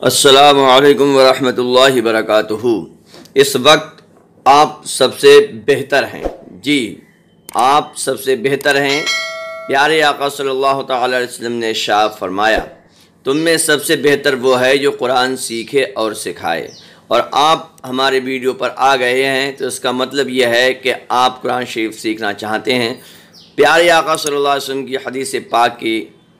अस्सलामु अलैकुम वरहमतुल्लाहि वबरकातुहू। इस वक्त आप सबसे बेहतर हैं, जी आप सबसे बेहतर हैं। प्यारे आका सल्लल्लाहु तआला अलैहि वसल्लम ने इरशाद फरमाया, तुम में सबसे बेहतर वो है जो कुरान सीखे और सिखाए। और आप हमारे वीडियो पर आ गए हैं तो इसका मतलब यह है कि आप कुरान शरीफ सीखना चाहते हैं। प्यारे आका सल्लल्लाहु अलैहि वसल्लम की हदीस पाक की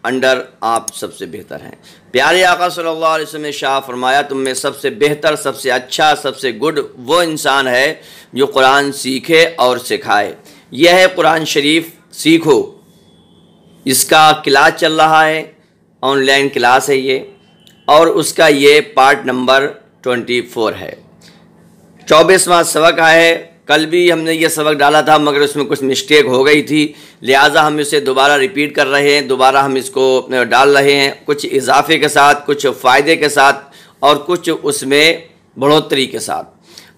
अंडर आप सबसे बेहतर हैं। प्यारे आका सल्लल्लाहु अलैहि वसल्लम ने इरशाद फरमाया, तुम में सबसे बेहतर, सबसे अच्छा, सबसे गुड वो इंसान है जो कुरान सीखे और सिखाए। यह है कुरान शरीफ सीखो, इसका क्लास चल रहा है, ऑनलाइन क्लास है ये, और उसका ये पार्ट नंबर 24 है। 24वां सबक है। कल भी हमने ये सबक डाला था मगर उसमें कुछ मिस्टेक हो गई थी, लिहाजा हम इसे दोबारा रिपीट कर रहे हैं, दोबारा हम इसको डाल रहे हैं, कुछ इजाफे के साथ, कुछ फ़ायदे के साथ और कुछ उसमें बढ़ोतरी के साथ।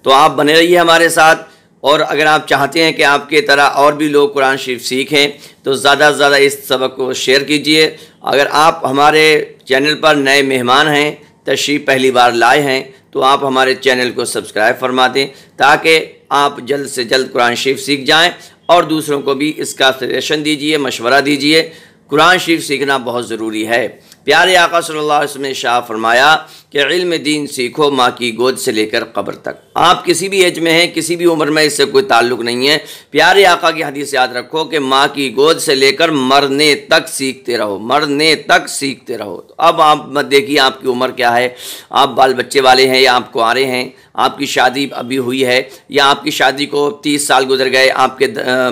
तो आप बने रहिए हमारे साथ। और अगर आप चाहते हैं कि आपके तरह और भी लोग कुरान शरीफ सीखें तो ज़्यादा से ज़्यादा इस सबक को शेयर कीजिए। अगर आप हमारे चैनल पर नए मेहमान हैं, तशरीफ़ पहली बार लाए हैं, तो आप हमारे चैनल को सब्सक्राइब फरमा दें ताकि आप जल्द से जल्द कुरान शरीफ सीख जाएं और दूसरों को भी इसका सजेशन दीजिए, मशवरा दीजिए। कुरान शरीफ सीखना बहुत ज़रूरी है। प्यारे आका सल्लल्लाहु अलैहि वसल्लम ने इरशाद फरमाया कि इल्म दीन सीखो माँ की गोद से लेकर कब्र तक। आप किसी भी एज में हैं, किसी भी उम्र में, इससे कोई ताल्लुक़ नहीं है। प्यारे आका की हदीस याद रखो कि माँ की गोद से लेकर मरने तक सीखते रहो, मरने तक सीखते रहो। तो अब आप मत देखिए आपकी उम्र क्या है, आप बाल बच्चे वाले हैं या आप कुंवारे हैं, आपकी शादी अभी हुई है या आपकी शादी को 30 साल गुजर गए, आपके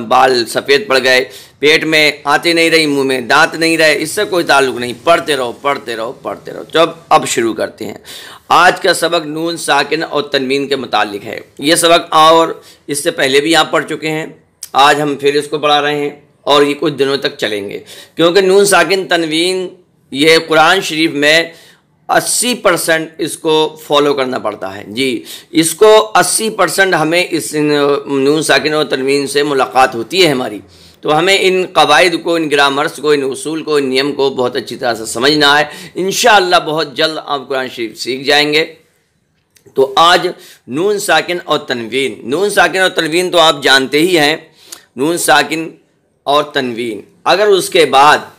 बाल सफ़ेद पड़ गए, पेट में आते नहीं रही, मुंह में दांत नहीं रहे, इससे कोई ताल्लुक़ नहीं। पढ़ते रहो, पढ़ते रहो, पढ़ते रहो। तो अब शुरू करते हैं। आज का सबक नून साकिन और तनवीन के मुतालिक है। ये सबक और इससे पहले भी आप पढ़ चुके हैं, आज हम फिर इसको पढ़ा रहे हैं और ये कुछ दिनों तक चलेंगे, क्योंकि नून साकिन तनवीन ये कुरान शरीफ में 80% इसको फॉलो करना पड़ता है। जी, इसको 80% हमें इस नून साकिन और तनवीन से मुलाकात होती है हमारी। तो हमें इन कवायद को, इन ग्रामर्स को, इन उसूल को, इन नियम को बहुत अच्छी तरह से समझना है। इंशाअल्लाह बहुत जल्द आप कुरान शरीफ सीख जाएंगे। तो आज नून साकिन और तनवीन। नून साकिन और तनवीन तो आप जानते ही हैं। नून साकिन और तनवीन, अगर उसके बाद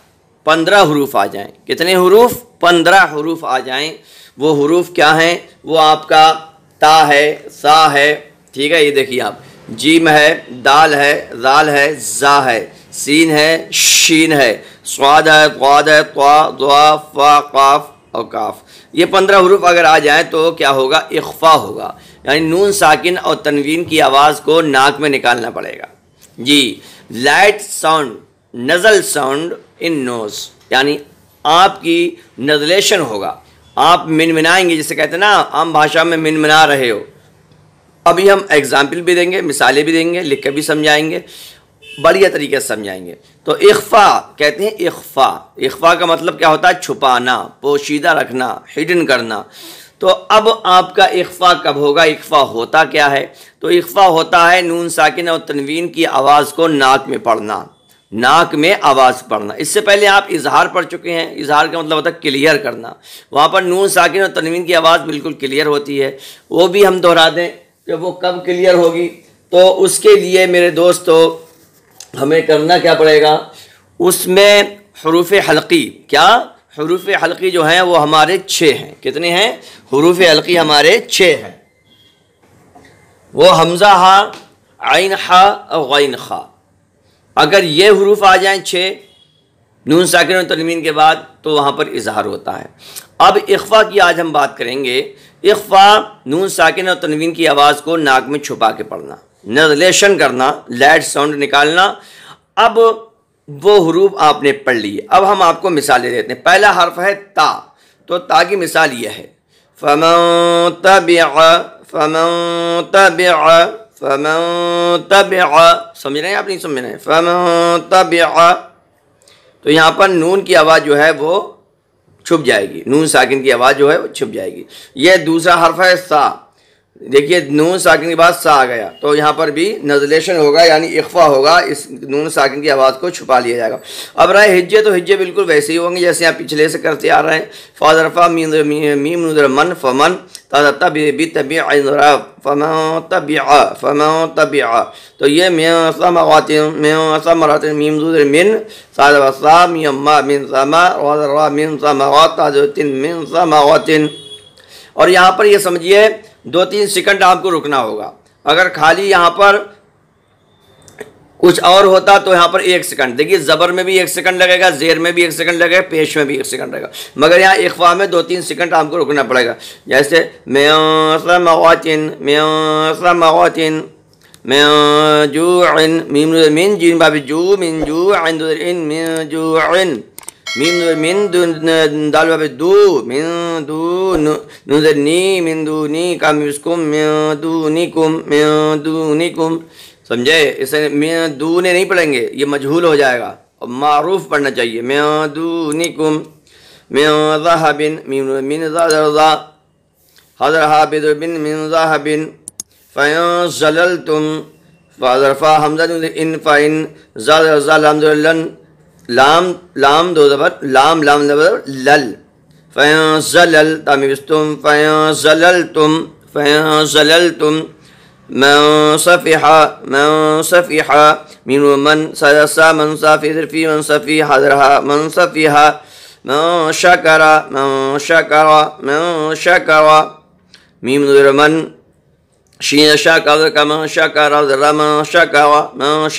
15 हरूफ आ जाएं, कितने हरूफ? 15 हरूफ आ जाएं। वो हरूफ क्या हैं? वो आपका ता है, सा है, ठीक है, ये देखिए आप, जीम है, दाल है, राल है, जा है, सीन है, शीन है, स्वाद है, क़ाद है, क़ा, ज़ा, फ़ा, क़ाफ और काफ। ये 15 हरूफ अगर आ जाएँ तो क्या होगा? इख्फ़ा होगा, यानी नून साकिन और तनवीन की आवाज़ को नाक में निकालना पड़ेगा। जी, light sound, nasal sound in nose, यानी आपकी नज़लेशन होगा, आप मिनमिनाएंगे, जिसे कहते हैं ना आम भाषा में मिनमिना रहे हो। अभी हम एग्जाम्पल भी देंगे, मिसालें भी देंगे, लिख कर भी समझाएंगे, बढ़िया तरीके से समझाएंगे। तो इख्फ़ा कहते हैं, इख्फ़ा, इख्फ़ा का मतलब क्या होता है? छुपाना, पोशीदा रखना, हिडन करना। तो अब आपका इख्फ़ा कब होगा? इख्फ़ा होता क्या है? तो इख्फ़ा होता है नून साकिन और तनवीन की आवाज़ को नाक में पढ़ना, नाक में आवाज़ पढ़ना। इससे पहले आप इजहार पढ़ चुके हैं। इजहार का मतलब होता है क्लियर करना। वहाँ पर नून साकिन और तनवीन की आवाज़ बिल्कुल क्लियर होती है। वो भी हम दोहरा दें कि वो कब क्लियर होगी, तो उसके लिए मेरे दोस्तों हमें करना क्या पड़ेगा? उसमें हरूफ हल्की, क्या हरूफ हल्की जो हैं वो हमारे 6 हैं। कितने हैं? हरूफ हल्की हमारे 6 हैं। वो हमज़ा, हा, आइन, हा और गैन, खा। अगर ये हरूफ आ जाएं 6 नून साकिन और तनवीन के बाद, तो वहाँ पर इजहार होता है। अब इख्फ़ा की आज हम बात करेंगे। इख्फ़ा नून साकिन और तनवीन की आवाज़ को नाक में छुपा के पढ़ना, नज़लेशन करना, लाइट साउंड निकालना। अब वो हरूफ आपने पढ़ लिए। अब हम आपको मिसालें देते हैं। पहला हर्फ है ता, तो ता की मिसाल यह है, फ़मन तबिअ, फ़मन तबिअ, फ़मन तबिअ। समझ रहे हैं आप? नहीं समझ रहे हैं? फ़मन तबिअ, तो यहाँ पर नून की आवाज़ जो है वो छुप जाएगी, नून साकिन की आवाज़ जो है वो छुप जाएगी। यह दूसरा हर्फ है सा, देखिए नून साकिन के बाद सा आ गया तो यहाँ पर भी नजलेशन होगा, यानी इख्फा होगा, इस नून साकिन की आवाज़ को छुपा लिया जाएगा। अब रहे हिज्जे, तो हिज्जे बिल्कुल वैसे ही होंगे जैसे आप पिछले से करते आ रहे हैं। फ़ाज़रफ़ा मीम नुदर मन फमन तबी तबिया, तो ये मीम नुदर मिन सा मिन समा मिन समातिन मिन समातिन। और यहाँ पर ये समझिए 2-3 सेकंड आपको रुकना होगा। अगर खाली यहाँ पर कुछ और होता तो यहाँ पर 1 सेकंड, देखिए ज़बर में भी 1 सेकंड लगेगा, ज़ेर में भी 1 सेकंड लगेगा, पेश में भी 1 सेकंड लगेगा, मगर यहाँ इख्फा में 2-3 सेकंड आपको रुकना पड़ेगा। जैसे मिन जीन बाबी जू मिन जू इन मिन जू मिन दाल बाबे दू मिन दू नी मिन दू नी कामिस्कुम मिन दू निकुम, समझे? इसे मिन दू ने नहीं पढ़ेंगे, ये मजहूल हो जाएगा और मारूफ पढ़ना चाहिए। मिन दू निकुम मिन ज़हबिन मिन ज़ा हज़र हाबिद बिन मिन ज़हबिन फ़यन ज़ललतुम फ़ज़रफ़ा हमज़ा इन फ़इन ज़लम लाम दो ज़बर लाम ज़बर लल फ़यज़लल तामिस्तुम फ़यज़ललतुम मन सफ़िहा मिनु मन सदसा मन साफ़ी ज़रफ़ी मन सफ़ी हज़रहा मन सफ़िहा मन शकरा मीम नुदर मन शीन शकरा कम शकरा ज़रा मन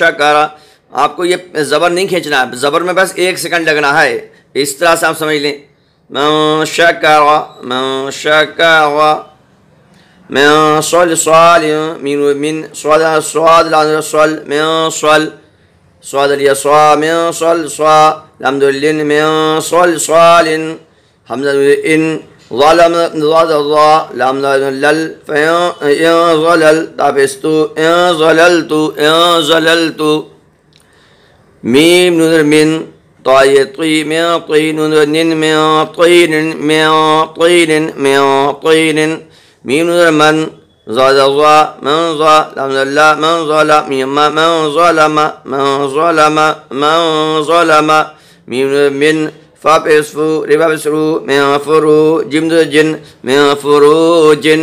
शकरा। आपको ये ज़बर नहीं खींचना है, ज़बर में बस 1 सेकंड लगना है, इस तरह से आप समझ लें। मन शकरा मैं सल स्वाल मिन स्वाद स्वाद सल मैं सल स्वाद लिया स्वा मैं सल स्वा लमदुल्लिन मैं सल स्वालिन हमज़ा इन ज़लम लम लल ज़लल ताबिस्तु ज़ललतु मीम नुदर मिन तोयी में तोयी नुदर निन में तोयिन मीम नुदर मन ज़ा मन ज़ा लमज़ल्ला मन ज़ला मीमा मन ज़लमा मीम नुदर मिन फ़ापिस्फु रिबाबिस्रु में फ़ुरु जिम नुदर जिन में फ़ुरूजिन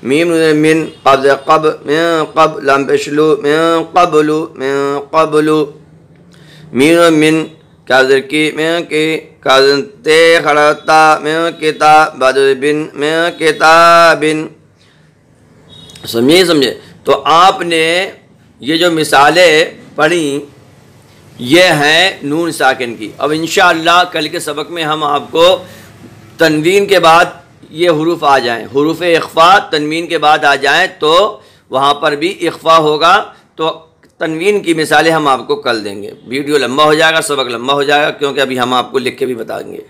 मीम नुदर मिन क़ब में क़ब लम पेशलु में क़बलु मीम नुदर मिन काज़र की में के काज़न ते खड़ता में किताब बिन में किताबिन। समझे? तो आपने ये जो मिसालें पढ़ी ये हैं नून साकिन की। अब इंशाअल्लाह कल के सबक में हम आपको तनवीन के बाद ये हुरूफ आ जाएं, हुरूफ इख्फा तनवीन के बाद आ जाएं तो वहाँ पर भी इख्फा होगा, तो तनवीन की मिसालें हम आपको कल देंगे। वीडियो लंबा हो जाएगा, सबक लंबा हो जाएगा, क्योंकि अभी हम आपको लिख के भी बताएंगे।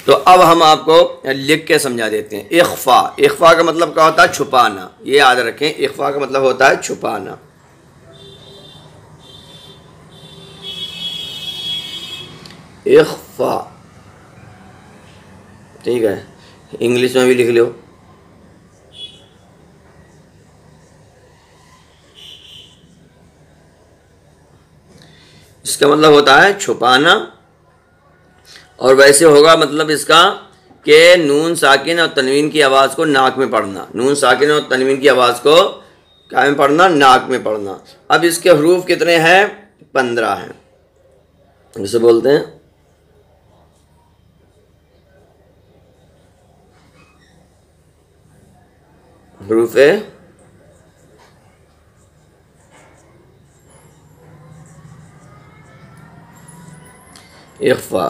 तो अब हम आपको लिख के समझा देते हैं। इख्फा का मतलब क्या होता है? छुपाना। ये याद रखें, इख्फा का मतलब होता है छुपाना। इख्फा, ठीक है, इंग्लिश में भी लिख लो। इसका मतलब होता है छुपाना, और वैसे होगा मतलब इसका कि नून साकिन और तनवीन की आवाज़ को नाक में पढ़ना। नून साकिन और तनवीन की आवाज़ को क्या में पढ़ना? नाक में पढ़ना। अब इसके हरूफ कितने हैं? 15 हैं। इसे बोलते हैं हरूफ इख्फा।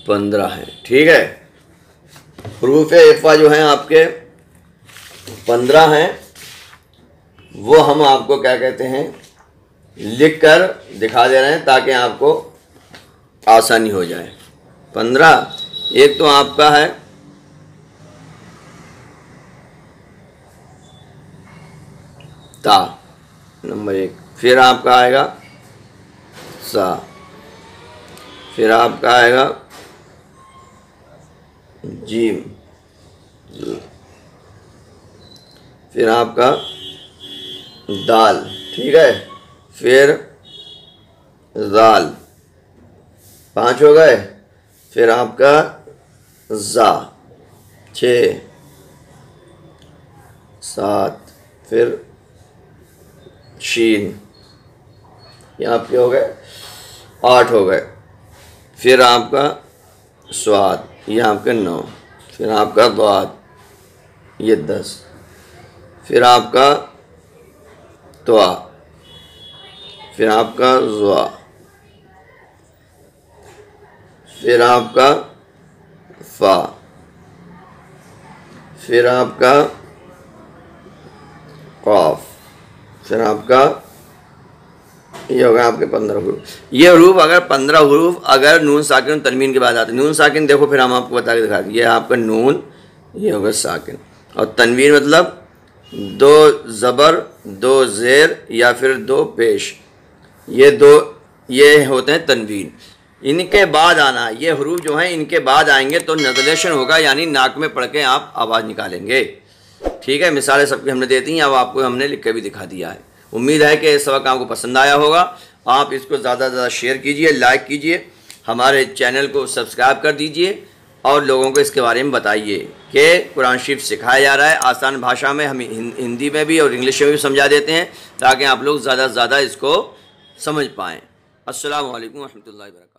पंद्रह है, ठीक है। हरूफ इख्फा जो हैं आपके 15 हैं, वो हम आपको क्या कहते हैं लिख कर दिखा दे रहे हैं ताकि आपको आसानी हो जाए। 15, एक तो आपका है ता, नंबर 1, फिर आपका आएगा सा, फिर आपका आएगा जीम, फिर आपका दाल, ठीक है, फिर जाल, 5 हो गए। फिर आपका जा, 6, 7, फिर शीन, ये आपके हो गए 8 हो गए। फिर आपका स्वाद, ये आपके 9, फिर आपका द्वाद, ये 10, फिर आपका त्वा, फिर आपका ज़ुआ, फिर आपका फा, फिर आपका कॉफ, फिर आपका ये होगा आपके 15 हरूफ। ये हरूफ अगर 15 हरूफ अगर नून साकिन और तनवीन के बाद आते हैं, नून साकिन देखो फिर हम आपको बता के दिखा दें, ये आपका नून, ये होगा साकिन, और तनवीन मतलब 2 ज़बर 2 ज़ेर या फिर 2 पेश, ये 2 ये होते हैं तनवीन। इनके बाद आना, ये हरूफ जो हैं इनके बाद आएंगे तो नज़लेशन होगा, यानी नाक में पढ़ के आप आवाज़ निकालेंगे, ठीक है। मिसालें सबकी हमने दे दी हैं, अब आपको हमने लिख के भी दिखा दिया है। उम्मीद है कि इस सबक आपको पसंद आया होगा। आप इसको ज़्यादा से ज़्यादा शेयर कीजिए, लाइक कीजिए, हमारे चैनल को सब्सक्राइब कर दीजिए और लोगों को इसके बारे में बताइए कि कुरान शरीफ सिखाया जा रहा है आसान भाषा में, हम हिंदी में भी और इंग्लिश में भी समझा देते हैं ताकि आप लोग ज़्यादा से ज़्यादा इसको समझ पाएँ। अस्सलामु अलैकुम व रहमतुल्लाहि व बरकातहू।